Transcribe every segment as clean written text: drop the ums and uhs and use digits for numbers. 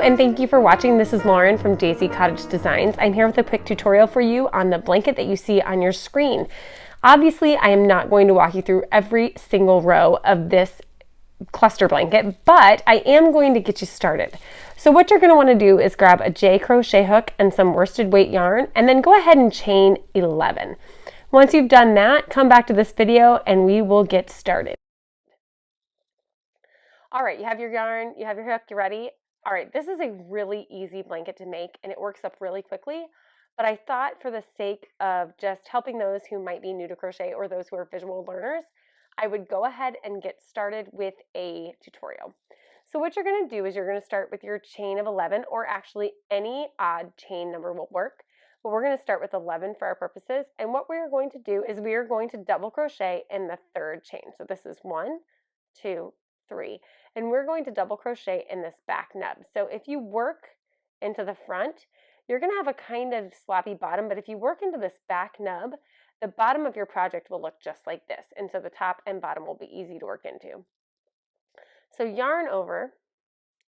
and thank you for watching. This is Lauren from Daisy Cottage Designs. I'm here with a quick tutorial for you on the blanket that you see on your screen. Obviously, I am not going to walk you through every single row of this cluster blanket, but I am going to get you started. So what you're going to want to do is grab a J crochet hook and some worsted weight yarn, and then go ahead and chain 11. Once you've done that, come back to this video and we will get started. All right, you have your yarn, you have your hook, you ready? All right, this is a really easy blanket to make and it works up really quickly, but I thought for the sake of just helping those who might be new to crochet or those who are visual learners, I would go ahead and get started with a tutorial. So what you're going to do is you're going to start with your chain of 11, or actually any odd chain number will work, but we're going to start with 11 for our purposes. And what we're going to do is we are going to double crochet in the third chain. So this is 1, 2, 3, and we're going to double crochet in this back nub. So if you work into the front, you're going to have a kind of sloppy bottom, but if you work into this back nub, the bottom of your project will look just like this, and so the top and bottom will be easy to work into. So yarn over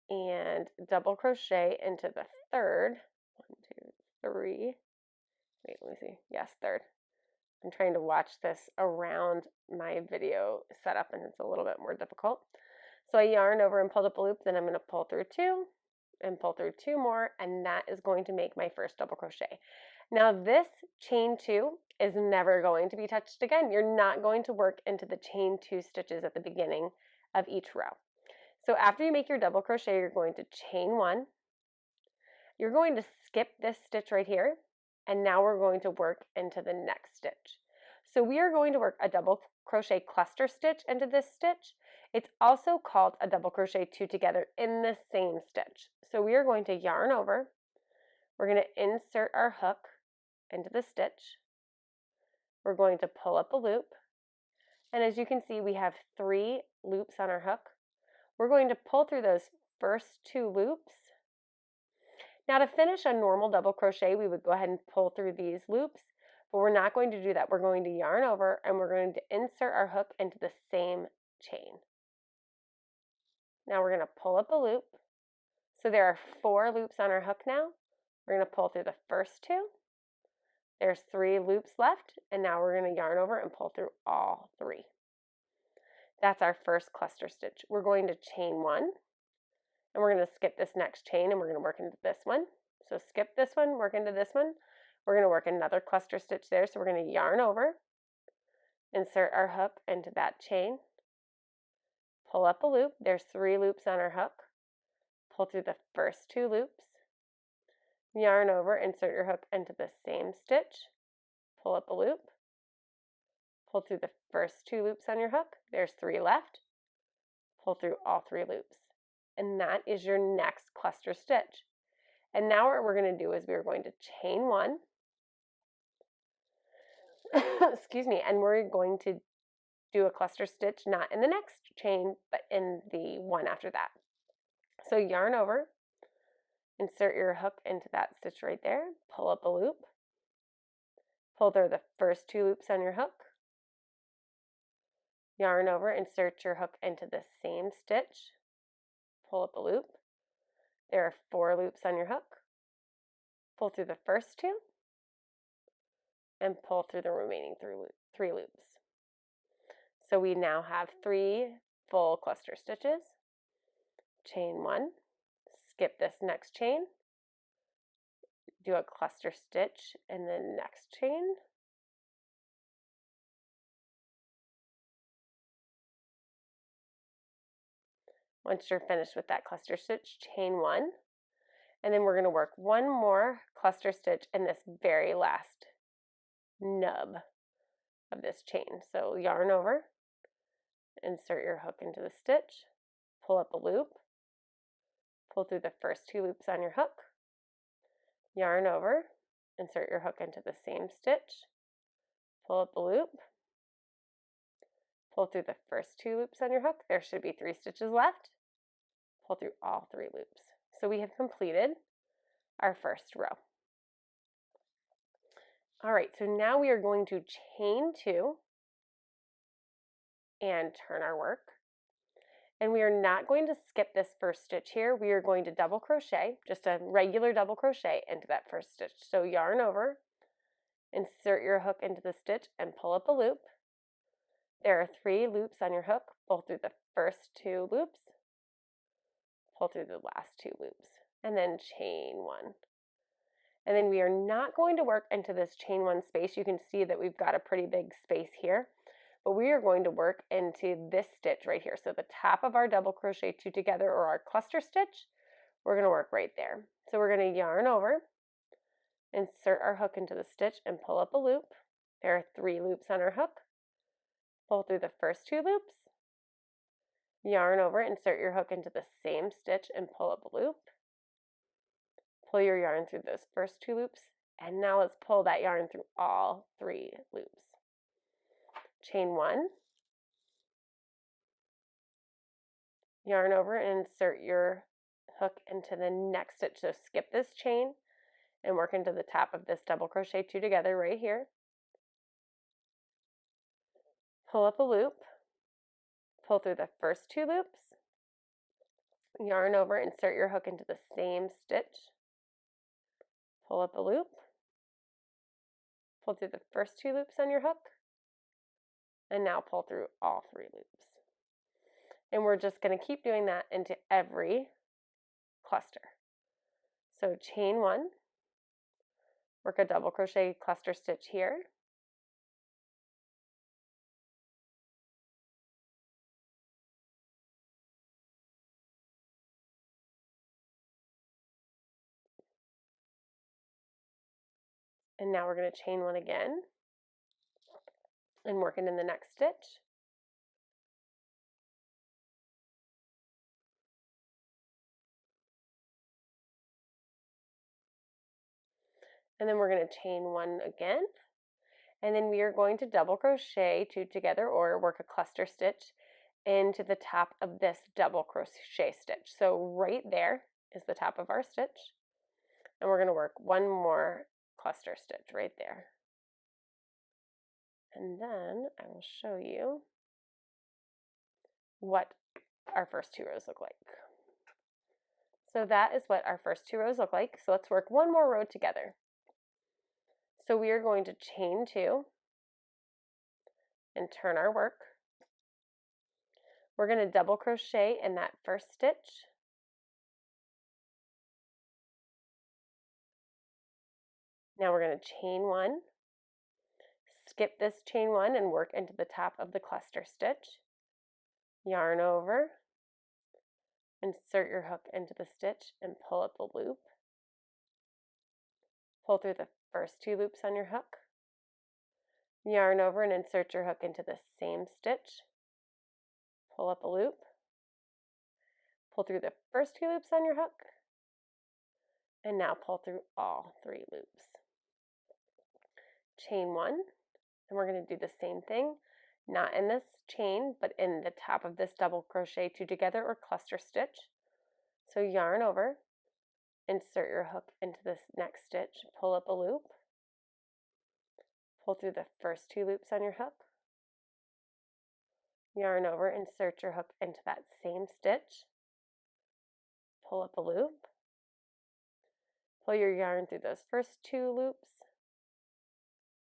and double crochet into the third. 1, 2, 3. Wait, let me see. Yes, third. I'm trying to watch this around my video setup, and it's a little bit more difficult. So I yarn over and pulled up a loop, then I'm going to pull through 2 and pull through 2 more, and that is going to make my first double crochet. Now this chain 2 is never going to be touched again. You're not going to work into the chain 2 stitches at the beginning of each row. So after you make your double crochet, you're going to chain 1. You're going to skip this stitch right here, and now we're going to work into the next stitch. So we are going to work a double crochet cluster stitch into this stitch. It's also called a double crochet 2 together in the same stitch. So we are going to yarn over. We're going to insert our hook into the stitch. We're going to pull up a loop. And as you can see, we have 3 loops on our hook. We're going to pull through those first 2 loops. Now to finish a normal double crochet, we would go ahead and pull through these loops, but we're not going to do that. We're going to yarn over and we're going to insert our hook into the same chain. Now we're going to pull up a loop. So there are 4 loops on our hook now. We're going to pull through the first 2. There's 3 loops left, and now we're going to yarn over and pull through all 3. That's our first cluster stitch. We're going to chain 1, and we're going to skip this next chain, and we're going to work into this one. So skip this one, work into this one. We're going to work another cluster stitch there, so we're going to yarn over, insert our hook into that chain, pull up a loop. There's 3 loops on our hook. Pull through the first 2 loops, yarn over, insert your hook into the same stitch, pull up a loop, pull through the first 2 loops on your hook. There's 3 left. Pull through all 3 loops. And that is your next cluster stitch. And now what we're going to do is we're going to chain 1. Excuse me, and we're going to do a cluster stitch not in the next chain, but in the one after that. So yarn over, insert your hook into that stitch right there, pull up a loop, pull through the first 2 loops on your hook, yarn over, insert your hook into the same stitch, pull up a loop. There are 4 loops on your hook, pull through the first 2, and pull through the remaining 3 loops. So we now have 3 full cluster stitches. Chain 1, skip this next chain, do a cluster stitch in the next chain, once you're finished with that cluster stitch, chain 1, and then we're going to work 1 more cluster stitch in this very last nub of this chain. So yarn over, insert your hook into the stitch, pull up a loop, pull through the first 2 loops on your hook, yarn over, insert your hook into the same stitch, pull up a loop, pull through the first 2 loops on your hook. There should be 3 stitches left. Pull through all 3 loops. So we have completed our first row. All right, so now we are going to chain 2 and turn our work. And we are not going to skip this first stitch here. We are going to double crochet, just a regular double crochet into that first stitch. So yarn over, insert your hook into the stitch and pull up a loop. There are 3 loops on your hook. Pull through the first 2 loops, pull through the last 2 loops, and then chain 1. And then we are not going to work into this chain 1 space. You can see that we've got a pretty big space here. But we are going to work into this stitch right here. So the top of our double crochet 2 together, or our cluster stitch, we're going to work right there. So we're going to yarn over, insert our hook into the stitch and pull up a loop. There are 3 loops on our hook. Pull through the first 2 loops, yarn over, insert your hook into the same stitch and pull up a loop. Pull your yarn through those first 2 loops, and now let's pull that yarn through all 3 loops. Chain 1, yarn over and insert your hook into the next stitch. So skip this chain and work into the top of this double crochet 2 together right here. Pull up a loop, pull through the first 2 loops, yarn over, insert your hook into the same stitch, pull up a loop, pull through the first 2 loops on your hook, and now pull through all 3 loops. And we're just going to keep doing that into every cluster. So chain 1, work a double crochet cluster stitch here, and now we're going to chain 1 again and work it in the next stitch. And then we're going to chain 1 again, and then we are going to double crochet 2 together, or work a cluster stitch into the top of this double crochet stitch. So right there is the top of our stitch, and we're going to work 1 more cluster stitch right there. And then I will show you what our first 2 rows look like. So that is what our first 2 rows look like. So let's work 1 more row together. So we are going to chain 2 and turn our work. We're going to double crochet in that first stitch. Now we're going to chain 1, skip this chain 1 and work into the top of the cluster stitch. Yarn over, insert your hook into the stitch and pull up a loop. Pull through the first 2 loops on your hook. Yarn over and insert your hook into the same stitch. Pull up a loop. Pull through the first 2 loops on your hook. And now pull through all 3 loops. Chain 1, and we're going to do the same thing, not in this chain, but in the top of this double crochet 2 together, or cluster stitch. So yarn over, insert your hook into this next stitch, pull up a loop, pull through the first 2 loops on your hook, yarn over, insert your hook into that same stitch, pull up a loop, pull your yarn through those first 2 loops,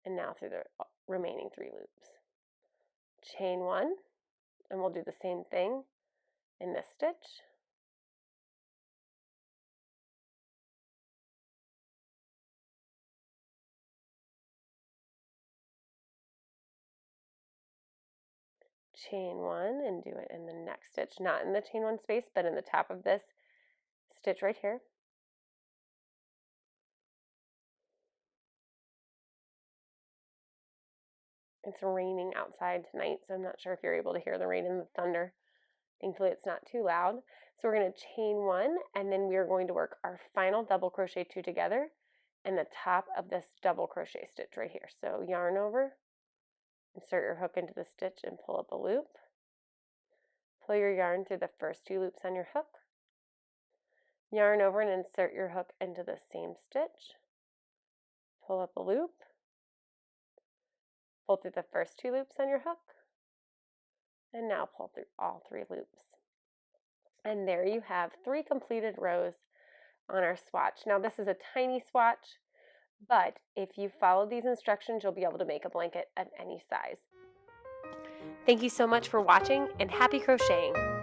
and now through the remaining 3 loops. Chain 1, and we'll do the same thing in this stitch. Chain 1 and do it in the next stitch, not in the chain 1 space, but in the top of this stitch right here. It's raining outside tonight, so I'm not sure if you're able to hear the rain and the thunder. Thankfully, it's not too loud. So we're going to chain 1, and then we are going to work our final double crochet 2 together in the top of this double crochet stitch right here. So yarn over, insert your hook into the stitch and pull up a loop. Pull your yarn through the first 2 loops on your hook. Yarn over and insert your hook into the same stitch. Pull up a loop. Pull through the first 2 loops on your hook. And now pull through all 3 loops. And there you have 3 completed rows on our swatch. Now this is a tiny swatch, but if you follow these instructions, you'll be able to make a blanket of any size. Thank you so much for watching, and happy crocheting!